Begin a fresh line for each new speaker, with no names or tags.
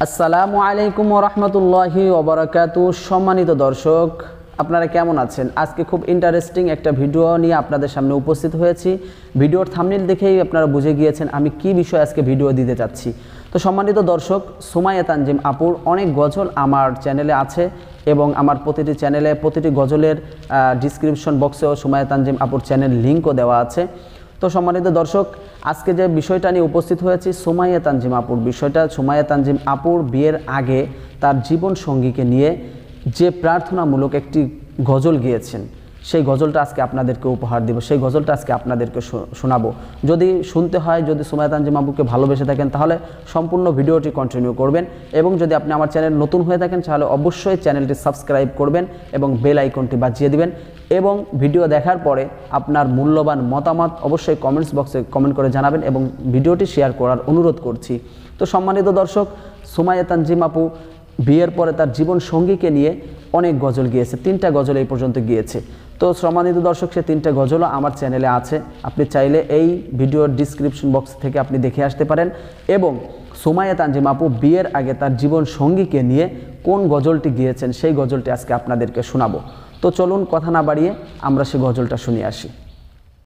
আসসালামু আলাইকুম ওয়া রাহমাতুল্লাহি ওয়া বারাকাতুহু। সম্মানিত দর্শক, আপনারা কেমন আছেন? আজকে খুব ইন্টারেস্টিং একটা ভিডিও নিয়ে আপনাদের সামনে উপস্থিত হয়েছি। ভিডিওর থাম্বনেল দেখেই আপনারা বুঝে গিয়েছেন আমি কি বিষয়ে আজকে ভিডিও দিতে চাচ্ছি। তো সম্মানিত দর্শক, সুমাইয়া তানজিম আপুর অনেক গজল আমার চ্যানেলে আছে এবং আমার প্রতিটি চ্যানেলে প্রতিটি গজলের ডিসক্রিপশন বক্সেও সুমাইয়া তানজিম আপুর চ্যানেল লিঙ্কও দেওয়া আছে। তো সম্মানিত দর্শক, আজকে যে বিষয়টা নিয়ে উপস্থিত হয়েছি সুমাইয়া তানজিম আপুর বিষয়টা। সুমাইয়া তানজিম আপুর বিয়ের আগে তার জীবন সঙ্গীকে নিয়ে যে প্রার্থনামূলক একটি গজল গিয়েছেন, সেই গজলটা আজকে আপনাদেরকে উপহার দেব। সেই গজলটা আজকে আপনাদেরকে শোনাবো। যদি শুনতে হয়, যদি সুমাইয়া তানজিম আপুকে ভালোবেসে থাকেন তাহলে সম্পূর্ণ ভিডিওটি কন্টিনিউ করবেন, এবং যদি আপনি আমার চ্যানেল নতুন হয়ে থাকেন তাহলে অবশ্যই চ্যানেলটি সাবস্ক্রাইব করবেন এবং বেল আইকনটি বাজিয়ে দিবেন। এবং ভিডিও দেখার পরে আপনার মূল্যবান মতামত অবশ্যই কমেন্টস বক্সে কমেন্ট করে জানাবেন এবং ভিডিওটি শেয়ার করার অনুরোধ করছি। তো সম্মানিত দর্শক, সুমাইয়া তানজিম আপু বিয়ের পরে তার জীবন সঙ্গীকে নিয়ে অনেক গজল গিয়েছে, 3টা গজল এই পর্যন্ত গিয়েছে। তো সম্মানিত দর্শক, সে 3টা গজলও আমার চ্যানেলে আছে। আপনি চাইলে এই ভিডিওর ডিসক্রিপশন বক্স থেকে আপনি দেখে আসতে পারেন। এবং সুমাইয়া তানজিম আপু বিয়ের আগে তার জীবন সঙ্গীকে নিয়ে কোন গজলটি গিয়েছেন সেই গজলটি আজকে আপনাদেরকে শোনাবো। তো চলুন কথা না বাড়িয়ে আমরা সে গজলটা শুনে আসি।